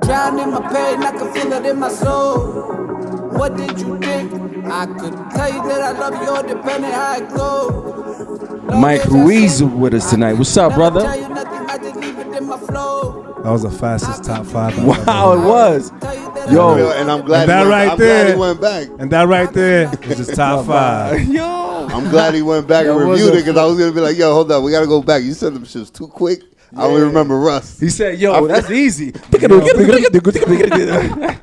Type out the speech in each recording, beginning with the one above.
Drown in my pain, I can feel it in my soul. What did you think? I could tell you that I love you, all depending how it goes. Mike Ruiz with us tonight. What's up, brother? That was the fastest top 5. Wow, it was. Yo, and I'm glad that right there, glad he went back. And that right there is his top 5. Yo, I'm glad he went back and reviewed it because I was gonna be like, yo, hold up, we gotta go back. You said them shits too quick. I only remember Russ. he said, "Yo, that's easy." Machine We gotta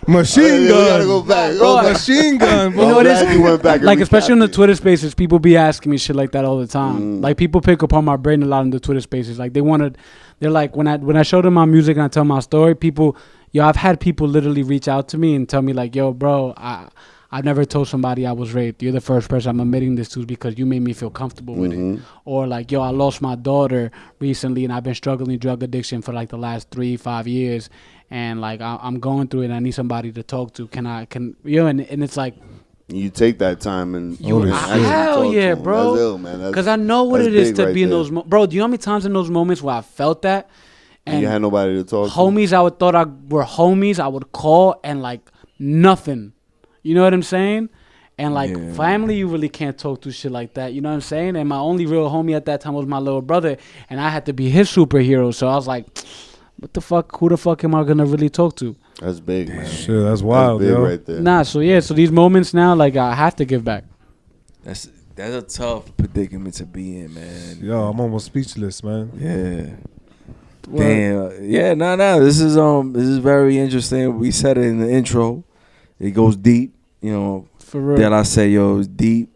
gun. go back. Machine gun, bro. You know what it is? He went back and Like, especially on the recapped it. Twitter spaces, people be asking me shit like that all the time. Like, people pick up on my brain a lot in the Twitter spaces. Like, they're like, when I show them my music and I tell my story, people, I've had people literally reach out to me and tell me like, yo, bro, I've never told somebody I was raped. You're the first person I'm admitting this to because you made me feel comfortable with it. Or like, yo, I lost my daughter recently and I've been struggling drug addiction for like the last 3-5 years. And like, I'm going through it and I need somebody to talk to. And it's like, You take that time and hell yeah, bro. That's ill, man. Because I know what it is to be in those bro, do you know how many times in those moments where I felt that? And you had nobody to talk to. Homies I would thought were homies, I would call and like nothing. You know what I'm saying? And like family, you really can't talk to shit like that. You know what I'm saying? And my only real homie at that time was my little brother, and I had to be his superhero. So I was like, what the fuck? Who the fuck am I gonna really talk to? That's big, man. Shit, that's wild, That's big yo. right there. Nah, so these moments now, like I have to give back. That's a tough predicament to be in, man. Yo, I'm almost speechless, man. Yeah. Damn. Yeah. No. This is very interesting. We said it in the intro. It goes deep. You know. For real. That I say, yo, it's deep.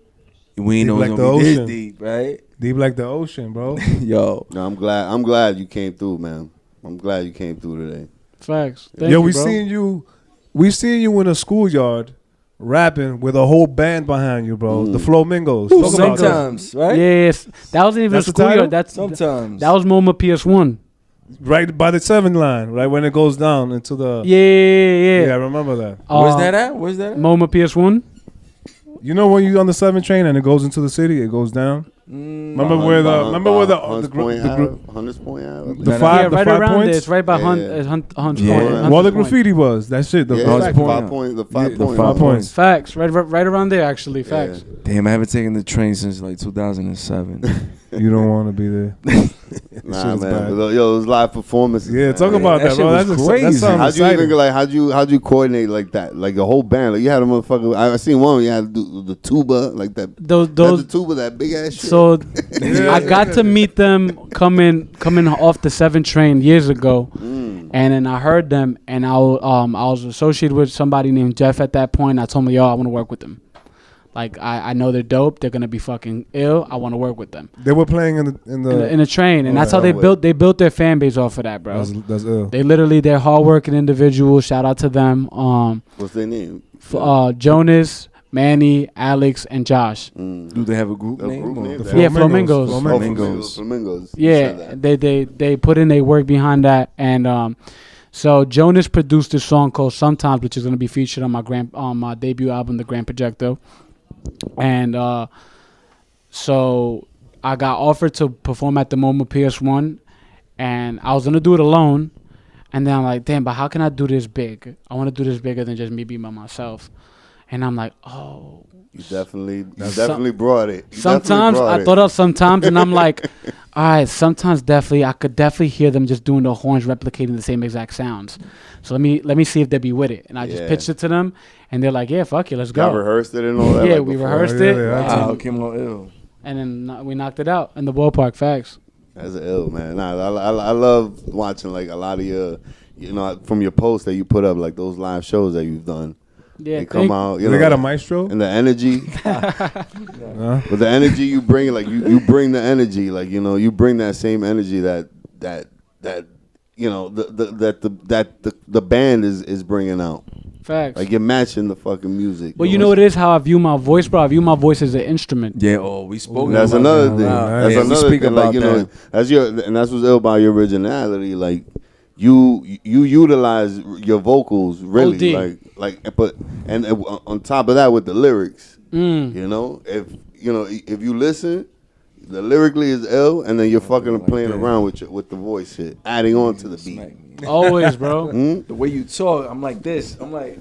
We ain't know Deep like it's the gonna be this ocean. deep, right? Deep like the ocean, bro. Yo. No, I'm glad you came through, man. I'm glad you came through today. Facts. Yo, Thank we you, bro. seen you in a schoolyard rapping with a whole band behind you, bro. The Flamingos. Ooh, Talk about that. sometimes, right? Yes, that wasn't even That's a the title? schoolyard. That's Sometimes. That was MoMA PS1. Right by the 7 line, right when it goes down into the. Yeah. Yeah, I remember that. Where's that at? Where's that at? MoMA PS1. You know when you're on the 7 train and it goes into the city, it goes down. Remember where the Hunters Point Ave? the Yeah, five right around points. there. It's right by Yeah. Hunt's Yeah. Point. Well, the Hunt's Point. graffiti was that shit. The Yeah, Hunt's the Point. 5 point. The 5 the point. 5 points. Facts. Right around there, actually. Facts. Damn, I haven't taken the train since like 2007. You don't want to be there. Nah, shit's man. bad. Yo, it was live performances. Yeah, man. talk about that that, shit bro. was That's crazy. That sounds How'd you exciting. even like? How'd you coordinate like that? Like the whole band. Like you had a motherfucker. I seen one where you had to do the tuba, like that. Those the tuba, that big ass shit. So I got to meet them coming off the 7 train years ago, and then I heard them, and I was associated with somebody named Jeff at that point. I told him, yo, I want to work with them. Like I know they're dope. They're gonna be fucking ill. I want to work with them. They were playing in In a train, and that's how they built their fan base off of that, bro. That's ill. They're hardworking individuals. Shout out to them. What's their name? Jonas, Manny, Alex, and Josh. Do they have a group name? or- Yeah, Flamingos. Flamingos. Yeah, they put in their work behind that, and so Jonas produced this song called "Sometimes," which is gonna be featured on my debut album, The Grand Projecto, and so I got offered to perform at the MoMA PS1, and I was gonna do it alone, and then I'm like, damn, but how can I do this big? I want to do this bigger than just me being by myself, and I'm like, oh. You definitely brought it. Sometimes I thought of sometimes, and I'm like, all right, sometimes definitely I could definitely hear them just doing the horns replicating the same exact sounds. So let me see if they'd be with it. And I just pitched it to them, and they're like, yeah, fuck it, let's go. Y'all rehearsed it and all that. Yeah, like we before? rehearsed it. Wow, came out ill. And then we knocked it out in the ballpark. Facts. That's ill, man. Nah, I love watching like a lot of your, from your posts that you put up, like those live shows that you've done. Yeah, they come out. They got a maestro and the energy. But the energy you bring, like you bring the energy, like you bring that same energy that the band is bringing out. Facts. Like you're matching the fucking music. Well, you know what it is, how I view my voice, bro. I view my voice as an instrument. Yeah. Oh, we spoke. That's about another that. thing. Wow. That's Yeah, another we speak thing. about Like that's what's ill about your originality. Like you utilize your vocals really, OD. and on top of that with the lyrics. Mm. If you listen, The lyrically is ill, and then you're fucking playing around with the voice shit, adding on to the beat. Always, bro. The way you talk, I'm like this. I'm like.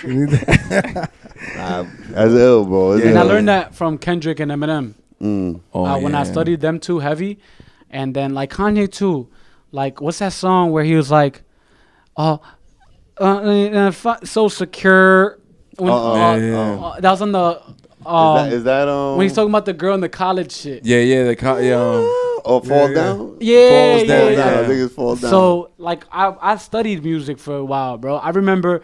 That's ill, bro. And I learned that from Kendrick and Eminem. When I Yeah. studied them too heavy, and then like Kanye too. Like, what's that song where he was like, so secure. When, that was on the. Is that when he's talking about the girl in the college shit? Yeah. Or Fall Down? Yeah, Falls down. yeah. I think it's Fall Down. So like I studied music for a while, bro. I remember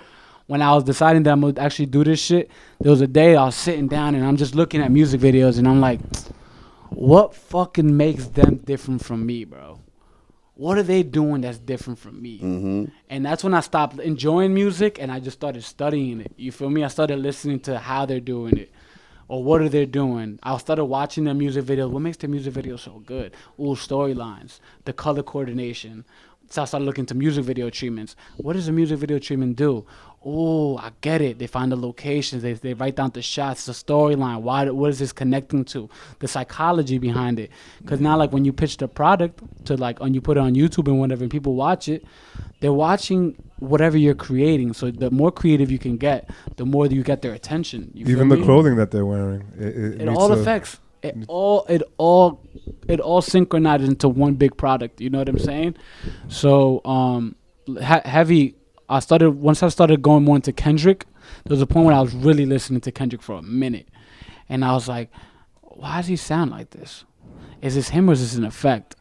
when I was deciding that I'm gonna actually do this shit. There was a day I was sitting down and I'm just looking at music videos and I'm like, what fucking makes them different from me, bro? What are they doing that's different from me? Mm-hmm. And that's when I stopped enjoying music and I just started studying it. You feel me? I started listening to how they're doing it. Or what are they doing? I started watching their music videos. What makes their music videos so good? Ooh, storylines, the color coordination. So I started looking into music video treatments. What does a music video treatment do? Oh, I get it. They find the locations. They write down the shots, the storyline. What is this connecting to? The psychology behind it. Because now, like, when you pitch the product to, like, and you put it on YouTube and whatever, and people watch it, they're watching whatever you're creating. So the more creative you can get, the more you get their attention. You Even feel the me? clothing that they're wearing. It all affects. It all synchronizes into one big product. You know what I'm saying? So heavy. Once I started going more into Kendrick, there was a point where I was really listening to Kendrick for a minute, and I was like, why does he sound like this? Is this him or is this an effect?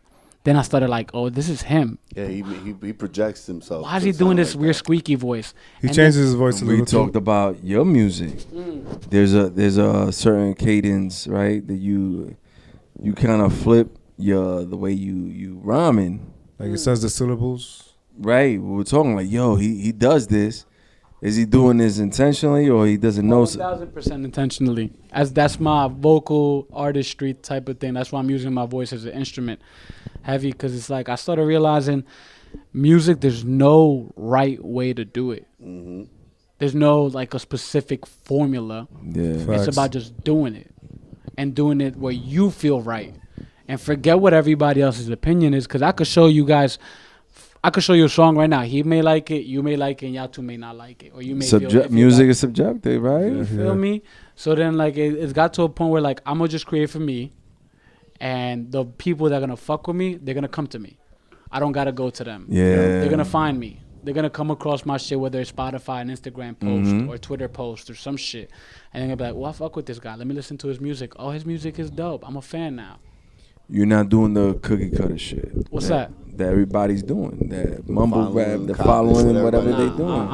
Then I started like, oh, this is him. Yeah, he projects himself. Why is he doing this weird squeaky voice? He changes his voice a We little talked too. about your music. There's a certain cadence, right? That you kind of flip the way you rhyming. Like it says the syllables. Right. We were talking like, yo, he does this. Is he doing this intentionally or he doesn't know? 1,000% intentionally. As that's my vocal artistry type of thing. That's why I'm using my voice as an instrument. Heavy, because it's like I started realizing music, there's no right way to do it. Mm-hmm. There's no like a specific formula. Yeah. Facts. It's about just doing it and doing it where you feel right. And forget what everybody else's opinion is, because I could show you guys. I could show you a song right now. He may like it, you may like it, and y'all two may not like it, or you may feel iffy music about is subjective, right? it. You feel me? So then, like, it's got to a point where, like, I'm gonna just create for me, and the people that are gonna fuck with me, they're gonna come to me. I don't gotta go to them. Yeah. They're gonna find me. They're gonna come across my shit, whether it's Spotify, an Instagram post, or Twitter post, or some shit, and they're gonna be like, "Well, I fuck with this guy. Let me listen to his music. Oh, his music is dope. I'm a fan now." You're not doing the cookie cutter shit. What's that? That everybody's doing. That mumble Following, rap, the copying, following, whatever whatever. they doing.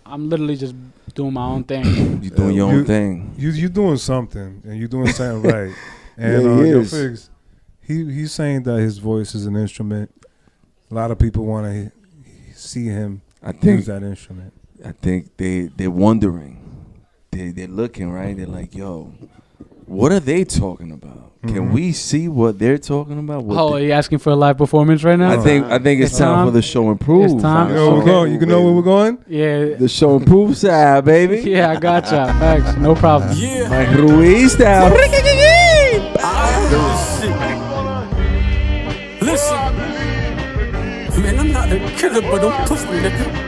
I'm literally just doing my own thing. You're doing your own thing. You doing something and you doing something right. And Yeah, he Yo is. Figs, he's saying that his voice is an instrument. A lot of people want to see him use that instrument. I think they're wondering. They're looking, right? They're like, yo, what are they talking about? Can we see what they're talking about? Are you asking for a live performance right now? I think it's time for the show improve. It's time. You know where we're going? You can know where we're going? Yeah. The show improve side, baby. Yeah, I gotcha. Thanks. No problem. Yeah. Like Ruiz style. Listen, man, I'm not a killer, but don't push me, nigga.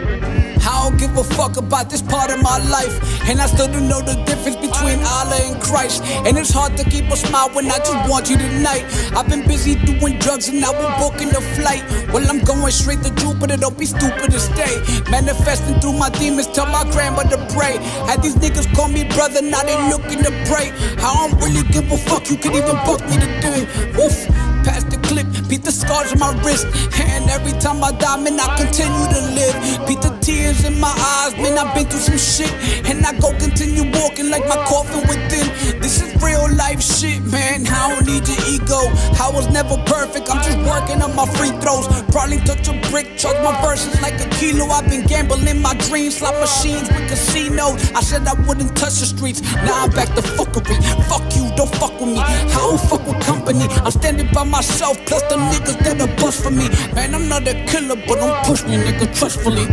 I don't give a fuck about this part of my life, and I still don't know the difference between Allah and Christ. And it's hard to keep a smile when I just want you tonight. I've been busy doing drugs and now we're booking a flight. Well, I'm going straight to Jupiter, don't be stupid to stay. Manifesting through my demons, tell my grandma to pray. Had these niggas call me brother, now they looking to pray. I don't really give a fuck, you could even fuck me today. Woof. Pass the clip, beat the scars on my wrist. And every time I die, man, I continue to live. Beat the tears in my eyes, man, I've been through some shit. And I go continue walking like my coffin within. This is real life shit, man, I don't need your ego. I was never perfect, I'm just working on my free throws. Probably touch a brick, charge my verses like a kilo. I've been gambling my dreams, slot machines with casinos. I said I wouldn't touch the streets, now I'm back to fuckery. Fuck you, don't fuck with me, I don't fuck with company. I'm standing by myself, plus the niggas that are bust for me. Man, I'm not a killer, but don't push me, nigga, trustfully.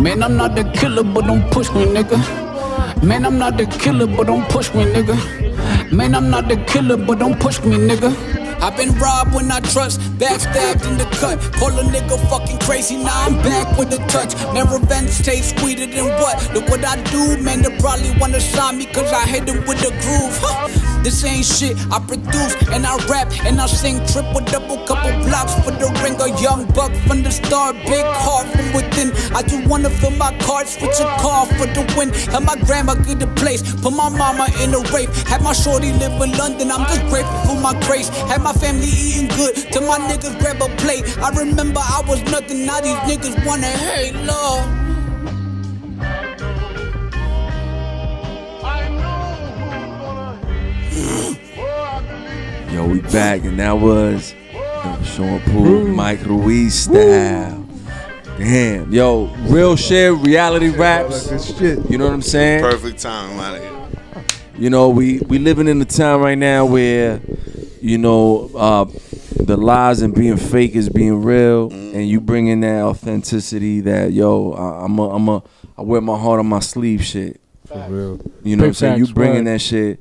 Man, I'm not a killer, but don't push me, nigga. Man, I'm not the killer, but don't push me, nigga. Man, I'm not the killer, but don't push me, nigga. I've been robbed when I trust, backstabbed in the cut. Call a nigga fucking crazy, now I'm back with a touch. Man, revenge tastes sweeter than what? Look what I do, man, they probably wanna sign me cause I hit them with the groove. This ain't shit, I produce and I rap and I sing triple, double, couple blocks for the ring. A young buck from the start, big heart from within. I just wanna fill my card, switch a car for the win. Have my grandma get the place, put my mama in a rape. Have my shorty live in London, I'm just grateful for my grace. Have my family eating good, till my niggas grab a plate. I remember I was nothing, now these niggas wanna hate love. Yo, we back, and that was Sean Poole, Mike Ruiz style. Damn, yo, real shit, reality raps. You know what I'm saying? Perfect time, out of here. You know, we living in a time right now where, you know, the lies and being fake is being real, and you bring in that authenticity that, yo, I wear my heart on my sleeve shit. For real. You know what I'm saying? You bringing that shit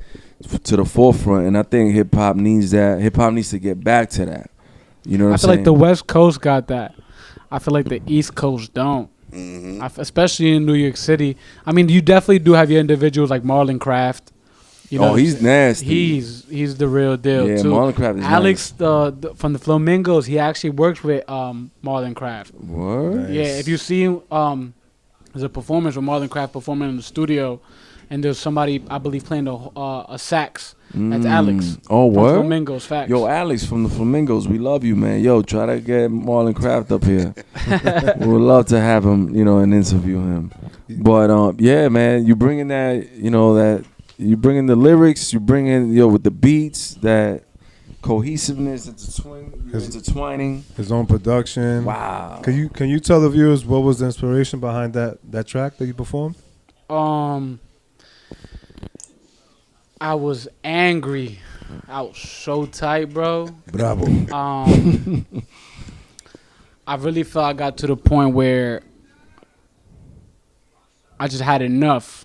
to the forefront, and I think hip hop needs that. Hip hop needs to get back to that. You know what I'm saying? I feel like the West Coast got that. I feel like the East Coast don't. Especially in New York City. I mean, you definitely do have your individuals like Marlon Craft. You know, he's nasty. He's the real deal too. Marlon Craft is Alex nice. From the Flamingos, he actually works with Marlon Craft. What? Nice. Yeah, if you see there's a performance with Marlon Craft performing in the studio, and there's somebody I believe playing a sax. That's Alex. Oh, from what? Flamingos, facts. Yo, Alex from the Flamingos, we love you, man. Yo, try to get Marlon Craft up here. We would love to have him, you know, and interview him. But yeah, man, you bringing that, you know, that you bringing the lyrics, you bringing, yo, with the beats, that cohesiveness, intertwining. His own production. Wow. Can you tell the viewers what was the inspiration behind that track that you performed? I was angry. I was so tight, bro. Bravo. I really felt I got to the point where I just had enough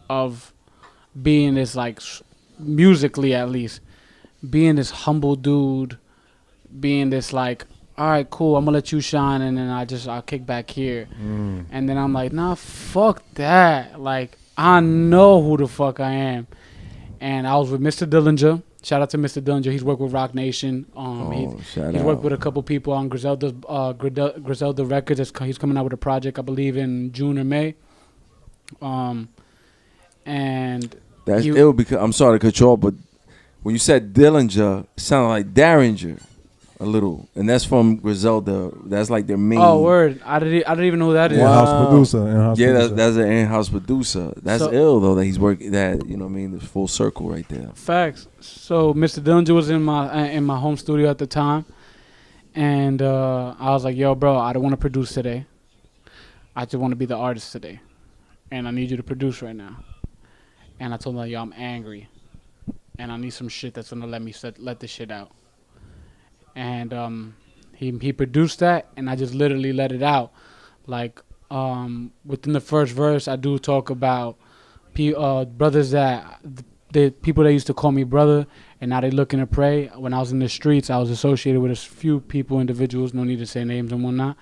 of being this, like, musically at least, being this humble dude, being this, like, all right, cool, I'm gonna let you shine, and then I'll kick back here. And then I'm like, nah, fuck that. Like, I know who the fuck I am. And I was with Mr. Dillinger. Shout out to Mr. Dillinger. He's worked with Rock Nation. He's worked with a couple people on Griselda Records. He's coming out with a project, I believe, in June or May. And that's ill because I'm sorry to cut you off, but when you said Dillinger, it sounded like Derringer a little, and that's from Griselda. That's like their main. Oh, word! I don't even know who that is. In-house producer. That's an in-house producer. That's ill though that he's working. That, you know what I mean, the full circle right there. Facts. So Mr. Dillinger was in my home studio at the time, and I was like, "Yo, bro, I don't want to produce today. I just want to be the artist today, and I need you to produce right now." And I told him, "Yo, I'm angry, and I need some shit that's gonna let this shit out." And he produced that, and I just literally let it out. Like, within the first verse, I do talk about brothers the people that used to call me brother, and now they looking to pray. When I was in the streets, I was associated with a few people, individuals, no need to say names and whatnot.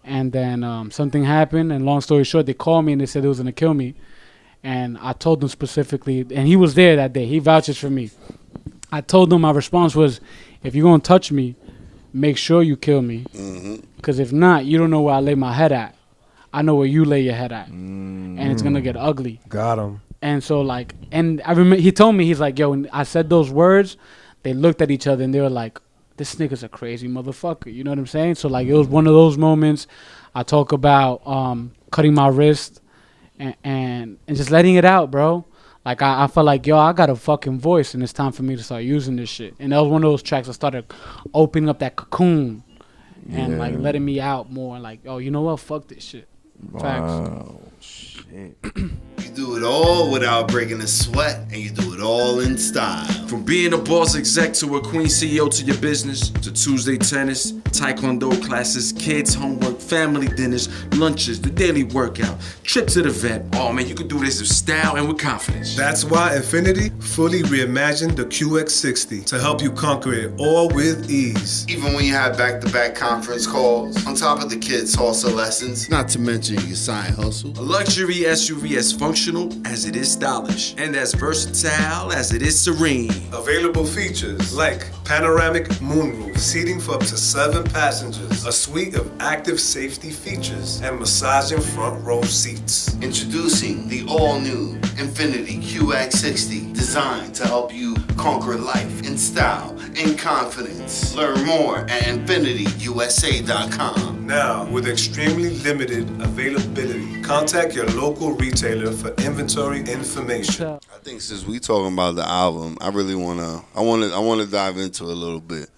And then something happened, and long story short, they called me and they said they was gonna kill me. And I told them specifically, and he was there that day. He vouches for me. I told them my response was, if you're going to touch me, make sure you kill me. Because if not, you don't know where I lay my head at. I know where you lay your head at. And it's going to get ugly. Got him. And so, like, and I remember he told me, he's like, yo, when I said those words, they looked at each other and they were like, this nigga's a crazy motherfucker. You know what I'm saying? So, like, it was one of those moments. I talk about cutting my wrist and just letting it out, bro. Like, I felt like, yo, I got a fucking voice, and it's time for me to start using this shit. And that was one of those tracks that started opening up that cocoon and, like, letting me out more. Like, oh, you know what? Fuck this shit. Wow. Shit. do it all without breaking a sweat, and you do it all in style. From being a boss exec to a queen CEO to your business, to Tuesday tennis, taekwondo classes, kids, homework, family dinners, lunches, the daily workout, trip to the vet. Oh man, you can do this with style and with confidence. That's why Infiniti fully reimagined the QX60 to help you conquer it all with ease. Even when you have back-to-back conference calls, on top of the kids' salsa lessons, not to mention your side hustle. A luxury SUV as functional as it is stylish, and as versatile as it is serene. Available features like panoramic moonroof, seating for up to 7 passengers, a suite of active safety features, and massaging front row seats. Introducing the all-new Infiniti QX60, designed to help you conquer life in style and confidence. Learn more at InfinityUSA.com. Now, with extremely limited availability, contact your local retailer for inventory information. I think since we talking about the album, I really wanna dive into it a little bit.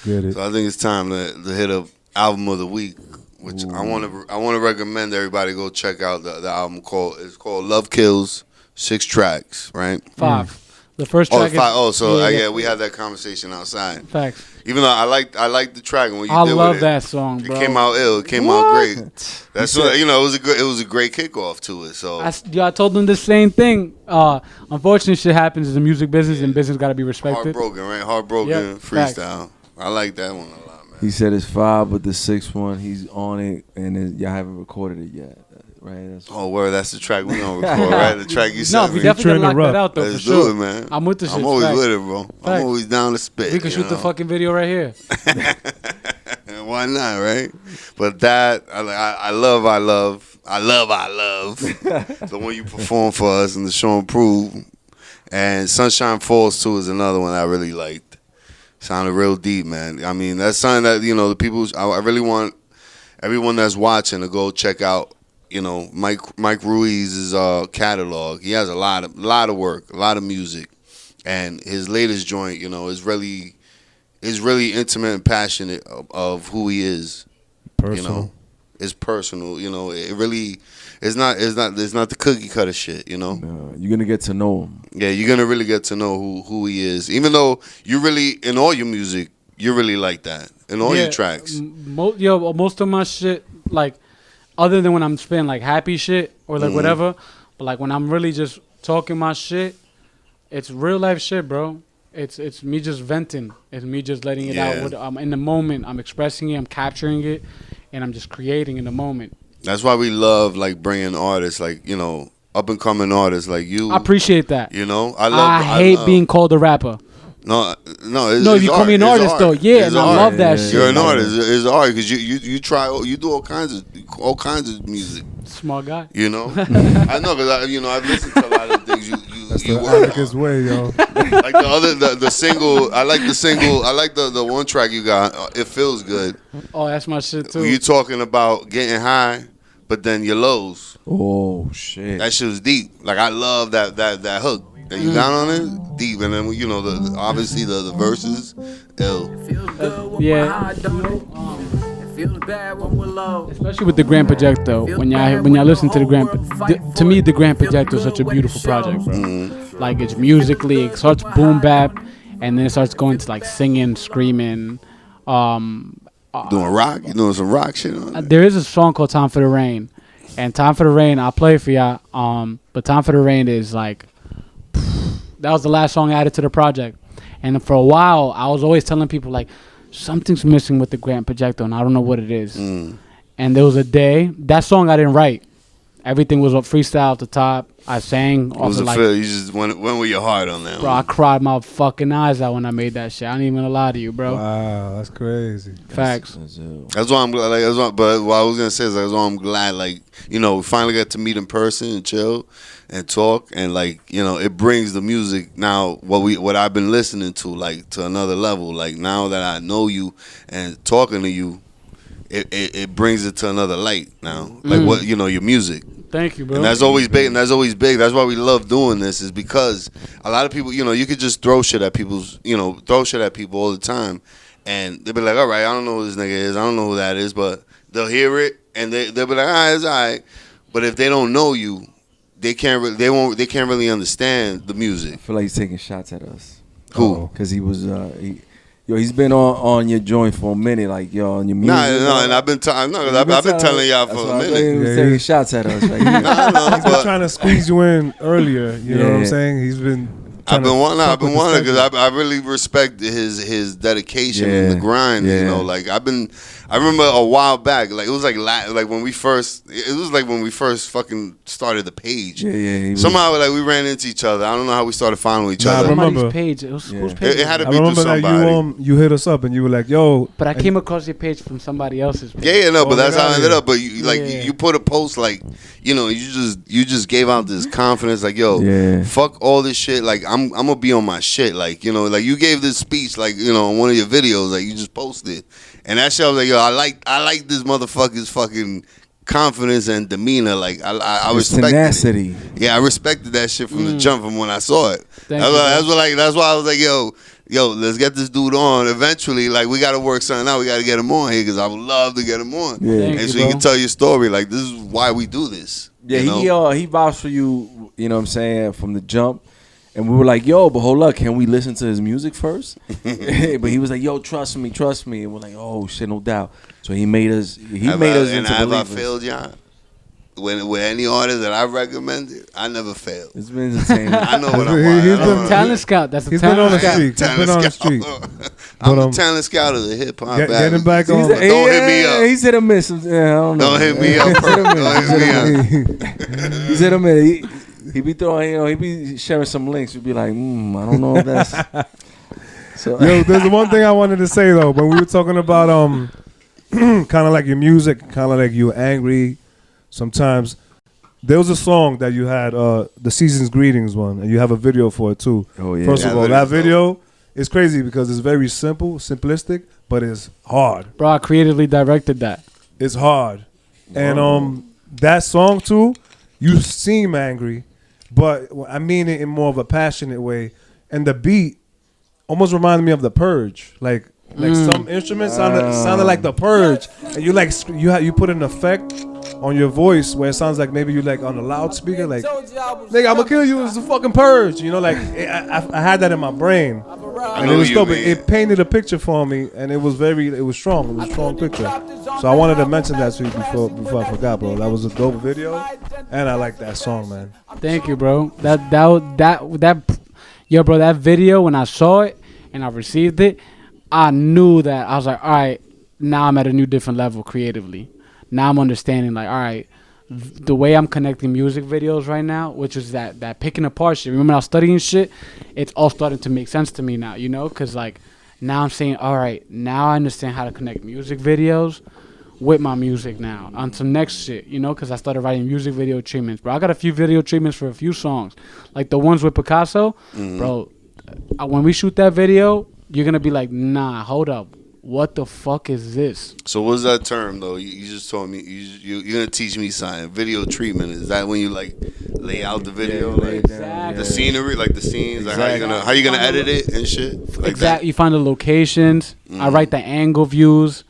Get it. So I think it's time to hit up album of the week, which I wanna recommend everybody go check out the album it's called Love Kills, 6 tracks, right? 5. The first track is... We had that conversation outside. Facts. Even though I like the track and what you I did love with that song, bro. It came out ill. It came out great. That's what it was a great kickoff to it. So I told them the same thing. Unfortunate shit happens in the music business, and business got to be respected. Heartbroken freestyle. I like that one a lot, man. He said it's 5, but the 6th one, he's on it, and y'all haven't recorded it yet, right? That's the track we gonna record, right? The track you said. No, we definitely gotta lock that out, though, Let's for sure. do it, man. I'm with the shit. I'm always with it, bro. I'm always down to spit. We can shoot the fucking video right here. Why not, right? But that, I love the one you performed for us in the show and prove. And Sunshine Falls 2 is another one I really liked. Sounded real deep, man. I mean, that's something that, the people, I really want everyone that's watching to go check out, Mike Ruiz's catalog. He has a lot of work, a lot of music. And his latest joint, is really intimate and passionate of who he is. Personal. It's personal, it really it's not the cookie cutter shit, You're gonna get to know him. Yeah, you're gonna really get to know who he is. Even though you really, in all your music, you're really like that. In all your tracks. Most of my shit, like, other than when I'm spitting like happy shit or like whatever, but like when I'm really just talking my shit, it's real life shit, bro. It's me just venting. It's me just letting it out. I'm in the moment. I'm expressing it. I'm capturing it, and I'm just creating in the moment. That's why we love like bringing artists, like up and coming artists like you. I appreciate that. I hate being called a rapper. No. If you call me an artist, though, and I love that shit. You're an artist. It's art because you try. You do all kinds of music. Smart guy. I know because I've listened to a lot of things you. That's the Atticus way, yo. Like the single. I like the single. I like the one track you got. It feels good. Oh, that's my shit too. You talking about getting high, but then your lows. Oh shit. That shit was deep. Like I love that hook that you got on it. Deep, and then obviously the verses, ill. Especially with the Grand Projecto, when y'all listen to the Grand, to me the Grand Projecto is such a beautiful project, bro. Like it's musically, it starts boom bap, and then it starts going to like singing, screaming. Doing rock, you doing some rock shit on it. There is a song called "Time for the Rain," and "Time for the Rain" I'll play it for y'all. But "Time for the Rain" is like. That was the last song I added to the project. And for a while, I was always telling people, like, something's missing with the Grand Projecto, and I don't know what it is. And there was a day, that song I didn't write. Everything was up freestyle at the top. I sang. It was a feel. You just went with your heart on that bro, one. I cried my fucking eyes out when I made that shit. I ain't even gonna lie to you, bro. Wow, that's crazy. Facts. That's why I'm glad. But what I was gonna say is that's why I'm glad. Like we finally got to meet in person and chill and talk, and it brings the music now. What I've been listening to to another level. Like now that I know you and talking to you, it brings it to another light now. Like your music. Thank you, bro. And that's always big. That's why we love doing this, is because a lot of people, you could just throw shit at people all the time, and they'll be like, all right, I don't know who this nigga is, I don't know who that is, but they'll hear it and they'll be like, all right, it's all right. But if they don't know you, they can't really understand the music. I feel like he's taking shots at us. Who? Because he was he's been on your joint for a minute, like yo, on your music. No, and I've been telling y'all for a minute. He was taking shots at us. Like, He's been trying to squeeze you in earlier. You know what I'm saying? He's been. I've been wanting because I really respect his dedication and the grind. You know, like I remember a while back, like it was like when we first fucking started the page. Somehow like we ran into each other. I don't know how we started following each other. I remember page. It was whose page? It had to I be through remember somebody. that you hit us up and you were like, "Yo." But I came across your page from somebody else's page. But that's how I ended up. But you put a post like, you know, you just gave out this confidence, like, yo, fuck all this shit. Like I'm gonna be on my shit. Like, you know, like you gave this speech, like, you know, on one of your videos, like you just posted, and that shit I was like, yo, I like this motherfucker's fucking confidence and demeanor. Like I respected tenacity. It. Yeah, I respected that shit from the jump from when I saw it. That's why I was like, yo, let's get this dude on. Eventually, like we got to work something out. We got to get him on here because I would love to get him on. And so you can tell your story. Like this is why we do this. Yeah, you know? he vouched for you. You know what I'm saying, from the jump. And we were like, yo, but hold up, can we listen to his music first? But he was like, yo, trust me. And we're like, oh shit, no doubt. So he made us into believers. Have I failed y'all? With any artist that I recommended, I never failed. It's been entertaining. I know what I'm He's been talent scout. That's He's been on the street. I'm the talent scout of the hip hop. Getting back on. Don't hit me up. He's hit or miss. Yeah, I don't know. Don't hit me up. Don't hit me up. He's hit or miss. He be throwing, you know, he be sharing some links. We'd be like, I don't know if that's. So. Yo, there's one thing I wanted to say though. When we were talking about kind of like your music, kind of like you were angry sometimes. There was a song that you had, the Season's Greetings one, and you have a video for it too. Oh yeah. First of all, that video is crazy because it's very simplistic, but it's hard. Bro, I creatively directed that. It's hard, and that song too. You seem angry. But I mean it in more of a passionate way. And the beat almost reminded me of The Purge. Like some instruments sounded like The Purge. And you put an effect on your voice where it sounds like maybe you like on a loudspeaker. Like, nigga, I'm gonna kill you. It's The fucking Purge. You know, like I had that in my brain. And it was dope. It painted a picture for me, and it was strong. It was a strong picture. So I wanted to mention that to you before I forgot, bro. That was a dope video, and I like that song, man. Thank you, bro. Yo, bro, that video, when I saw it and I received it, I knew that I was like, all right, now I'm at a new different level creatively. Now I'm understanding, like, all right, the way I'm connecting music videos right now, which is that picking apart shit. Remember I was studying shit? It's all starting to make sense to me now, you know? Because, like, now I'm saying, all right, now I understand how to connect music videos with my music now on some next shit, you know? Because I started writing music video treatments. Bro, I got a few video treatments for a few songs. Like the ones with Picasso. Bro, when we shoot that video, you're going to be like, nah, hold up. What the fuck is this? So what's that term though? You just told me you're gonna teach me something. Video treatment, is that when you like lay out the video, like the scenery, like the scenes, like how you gonna edit it and shit? Like exactly. That? You find the locations. I write the angle views.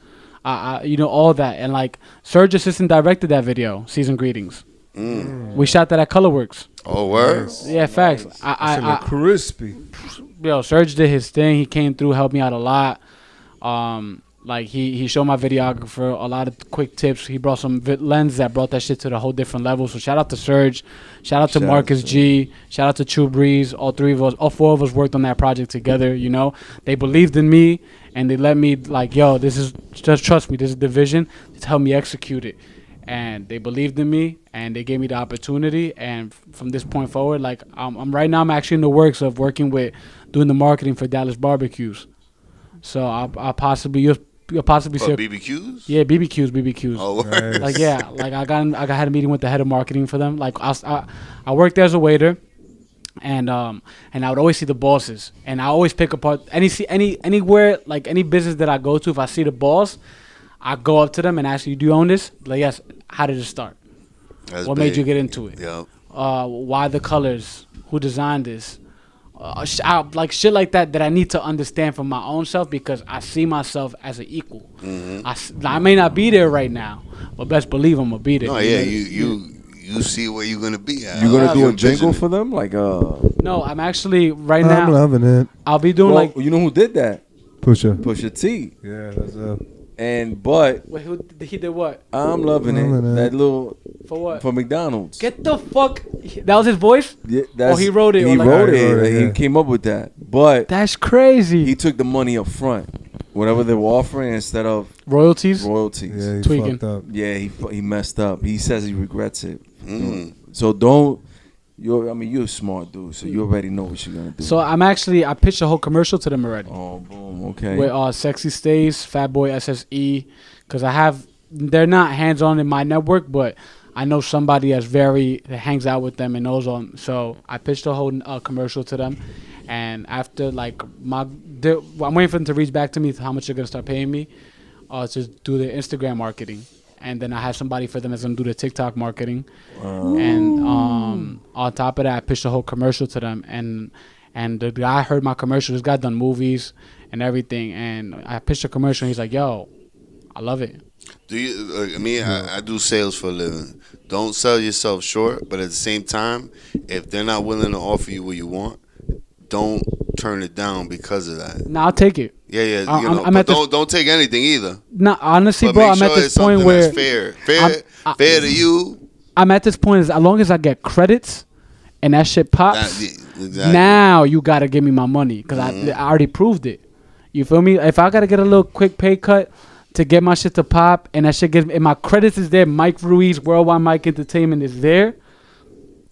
You know, all that. And like Serge Assistant directed that video, Season Greetings. We shot that at Colorworks. Oh, word? Yeah, facts. I crispy. Yo, Serge did his thing. He came through, helped me out a lot. Like he showed my videographer a lot of quick tips. He brought some lens that brought that shit to the whole different level. So shout out to Serge, shout out to Marcus G, shout out to True Breeze. All four of us worked on that project together. You know, they believed in me and they let me like, yo, this is just trust me. This is the vision. Just help me execute it. And they believed in me and they gave me the opportunity. And from this point forward, like I'm right now, I'm actually in the works of working with doing the marketing for Dallas barbecues. So I'll possibly you'll possibly see BBQs. Yeah, BBQs. Oh, nice. Like yeah, like I had a meeting with the head of marketing for them. Like I worked there as a waiter, and I would always see the bosses, and I always pick apart anywhere like any business that I go to. If I see the boss, I go up to them and ask you, "Do you own this?" Like yes. How did it start? What made you get into it? Yeah. Why the colors? Who designed this? Like shit like that I need to understand for my own self because I see myself as an equal. I may not be there right now, but best believe I'm gonna be there. No, yeah, you you see where you're gonna be at. You gonna do a envision jingle it. for them? Like No, I'm actually right I'm now. loving it. I'll be doing well, like. you know who did that? Pusha. Pusha T. Yeah, that's But Wait, he did what? I'm loving it. Loving it. That little For what? for McDonald's. Get the fuck. That was his voice. Yeah, that's, he wrote it, He or like- wrote Yeah, he it. wrote it, He yeah. came up with that. But That's crazy. he took the money up front, whatever they were offering, instead of Royalties. royalties. Yeah, he Tweaking. fucked up. Yeah, he messed up. He says he regrets it. Mm. So don't. You're a smart dude, so you already know what you're gonna do. So I pitched a whole commercial to them already. oh, boom. Okay. With Sexy Stays, Fat Boy SSE, because they're not hands on in my network, but I know somebody that hangs out with them and knows them. So I pitched a whole commercial to them, and after like I'm waiting for them to reach back to me how much they're gonna start paying me, to do the Instagram marketing, and then I have somebody for them that's gonna do the TikTok marketing, and on top of that, I pitched a whole commercial to them, and the guy heard my commercial. This guy done movies and everything, and I pitched a commercial. And he's like, "Yo, I love it." Do you? I do sales for a living. Don't sell yourself short, but at the same time, if they're not willing to offer you what you want, don't turn it down because of that. Nah, I'll take it. Yeah, I'm but at don't take anything either. Nah, honestly, But bro, make I'm sure at this it's point something where that's fair to you. I'm at this point as long as I get credits and that shit pops. Exactly. Now you gotta give me my money because I already proved it. You feel me? If I gotta get a little quick pay cut to get my shit to pop, and that shit gets and my credits is there, Mike Ruiz, Worldwide Mike Entertainment is there,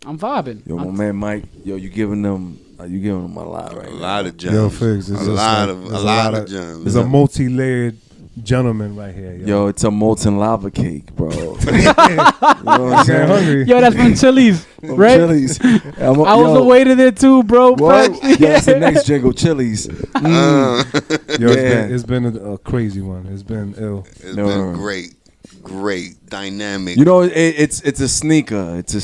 I'm vibing. Yo, my man Mike. Yo, you giving them a lot right A now. lot of gems. Yo, Figs, a lot of gems. There's a multi-layered gentleman right here. Yo, it's a molten lava cake, bro. You know what I'm I'm saying? hungry. Yo, that's from Chili's, From right? Chili's. I was a waiter there too, bro. What? Facts. Yo, that's the next jingle, Chili's. Yo, Yeah. it's been a crazy one. It's been ill. It's No. been great, dynamic. You know, it's a sneaker. It's a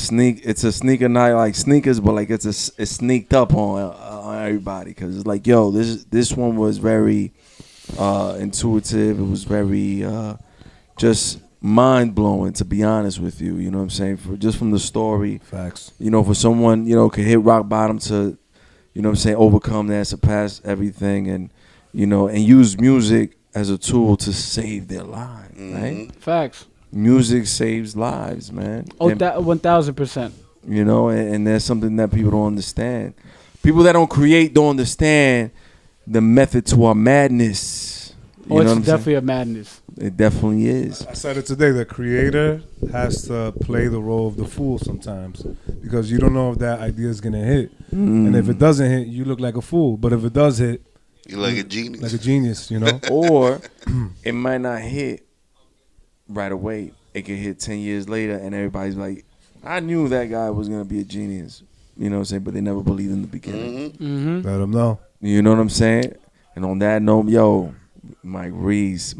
sneaker night, like sneakers, but like it's sneaked up on everybody because it's like, yo, this one was very intuitive. It was very just mind blowing, to be honest with you. You know what I'm saying? From the story. Facts. You know, for someone, you know, could hit rock bottom to, you know what I'm saying, overcome that, surpass everything, and, you know, and use music as a tool to save their lives, right? Facts. Music saves lives, man. Oh, And, that 1,000%. you know, and there's something that people don't understand. People that don't create don't understand the method to our madness. You know It's what I'm definitely a madness. saying? It definitely is. I said it today. The creator has to play the role of the fool sometimes because you don't know if that idea is gonna hit, and if it doesn't hit, you look like a fool. But if it does hit, You're like a genius. like a genius, you know. Or it might not hit right away. It could hit 10 years later, and everybody's like, I knew that guy was going to be a genius. You know what I'm saying? But they never believed in the beginning. Mm-hmm. Let them know. You know what I'm saying? And on that note, yo, Mike Ruiz.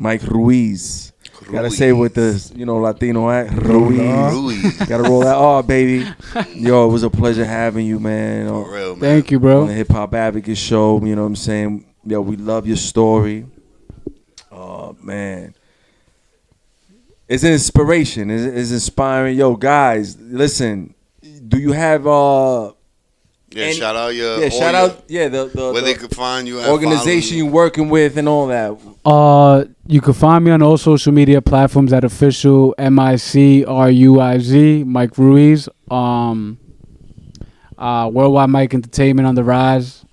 Gotta say it with the, you know, Latino act. Ruiz. Gotta roll that R, baby. Yo, it was a pleasure having you, man. For real, man. Thank you, On bro. the Hip Hop Advocate Show, you know what I'm saying? Yo, we love your story. Oh, man. It's an inspiration. It's inspiring. Yo, guys, listen. Do you have Yeah, shout out your the where they could find you at, organization follow you're working with and all that. You can find me on all social media platforms at official MICRUIZ, Mike Ruiz. Worldwide Mike Entertainment on the rise.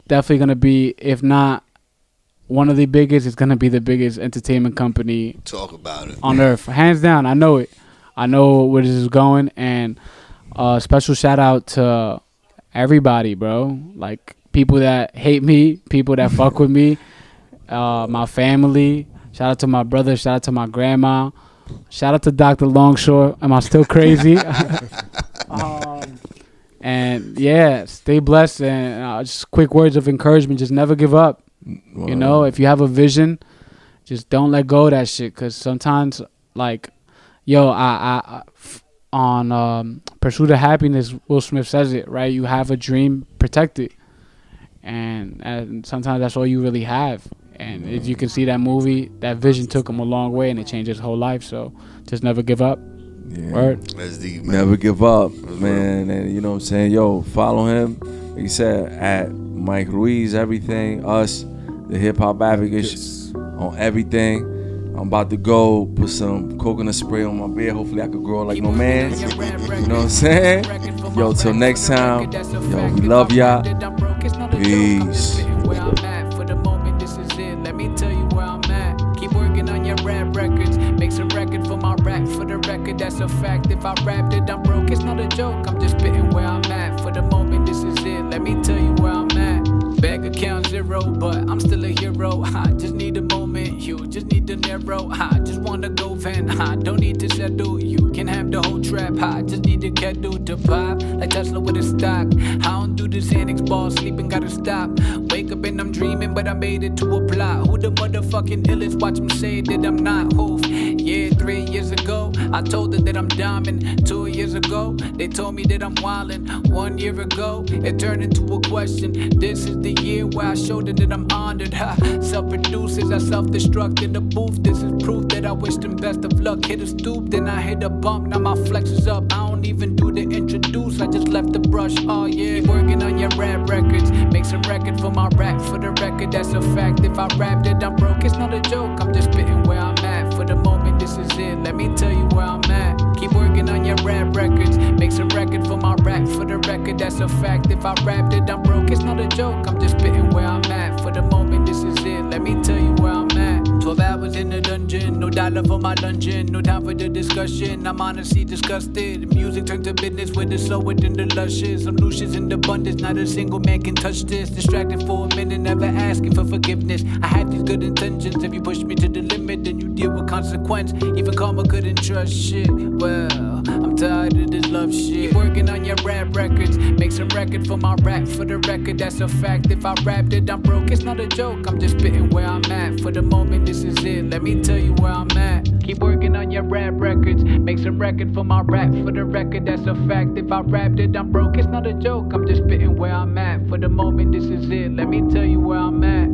Definitely gonna be, if not one of the biggest, it's gonna be the biggest entertainment company Talk about it on earth, hands down. I know it. I know where this is going, and special shout out to everybody, bro. Like people that hate me, people that fuck with me, my family. Shout out to my brother. Shout out to my grandma. Shout out to Dr. Longshore. Am I still crazy? And yeah, stay blessed, and just quick words of encouragement. Just never give up. Wow. You know, if you have a vision, just don't let go of that shit. Cause sometimes, like, yo, I on Pursuit of Happiness, Will Smith says it, right? You have a dream, protect it. And sometimes that's all you really have. And as you can see, that movie, that vision took him a long way, and it changed his whole life. So just never give up. Yeah. Word. That's deep, man. Never give up, man. And you know what I'm saying? Yo, follow him. Like you said, at Mike Ruiz, everything. Us, the hip hop advocates on everything. I'm about to go put some coconut spray on my beard. Hopefully I could grow like my man. You know what I'm saying? Yo, till next time. Yo, we love y'all. Peace. Let me tell you where I'm at. Keep working on your rap records. Make some record for my rap. For the record, that's a fact. If I rapped it, I'm broke. It's not a joke. I'm just spitting where I'm at. For the moment, this is it. Let me tell you where I'm at. Bank account 0, but I'm still a hero. I just need a moment. You just need to narrow. I just wanna go van. I don't need to settle. You can have the whole trap. I just need a kettle to pop. Like Tesla with a stock. I don't do this annex ball. Sleeping gotta stop. Wake up and I'm dreaming, but I made it to a plot. Who the motherfucking illest? Watch them say that I'm not hoof. Yeah, 3 years ago, I told her that I'm diamond. 2 years ago, they told me that I'm wildin'. 1 year ago, it turned into a question. This is the year where I showed her that I'm honored. Ha, self-producers, I self-destruct in the booth. This is proof that I wish them best of luck. Hit a stoop, then I hit a bump. Now my flex is up. I don't even do the introduce. I just left the brush. Oh yeah, keep working on your rap records. Make some record for my rap. For the record, that's a fact. If I rapped it, I'm broke. It's not a joke. I'm just spitting where I'm at. For the moment, this is it. Let me tell you where I'm at. Keep working on your rap records. Make some record for my rap. For the record, that's a fact. If I rapped it, I'm broke. It's not a joke. I'm just spitting where I'm at. For the moment, this is it. Let me tell you where I'm at. 12 hours in the dungeon, no dollar for my luncheon, no time for the discussion. I'm honestly disgusted. Music turned to business with the slower than the luscious. I'm Lucius in the abundance, not a single man can touch this. Distracted for a minute, never asking for forgiveness. I had these good intentions. If you push me to the limit, then you deal with consequence. Even karma couldn't trust shit. Well, I'm tired of this love shit. Keep working on your rap records. Make some record for my rap. For the record, that's a fact. If I rapped it, I'm broke. It's not a joke. I'm just spitting where I'm at. For the moment, this is it. Let me tell you where I'm at. Keep working on your rap records. Make some record for my rap. For the record, that's a fact. If I rapped it, I'm broke. It's not a joke. I'm just spitting where I'm at. For the moment, this is it. Let me tell you where I'm at.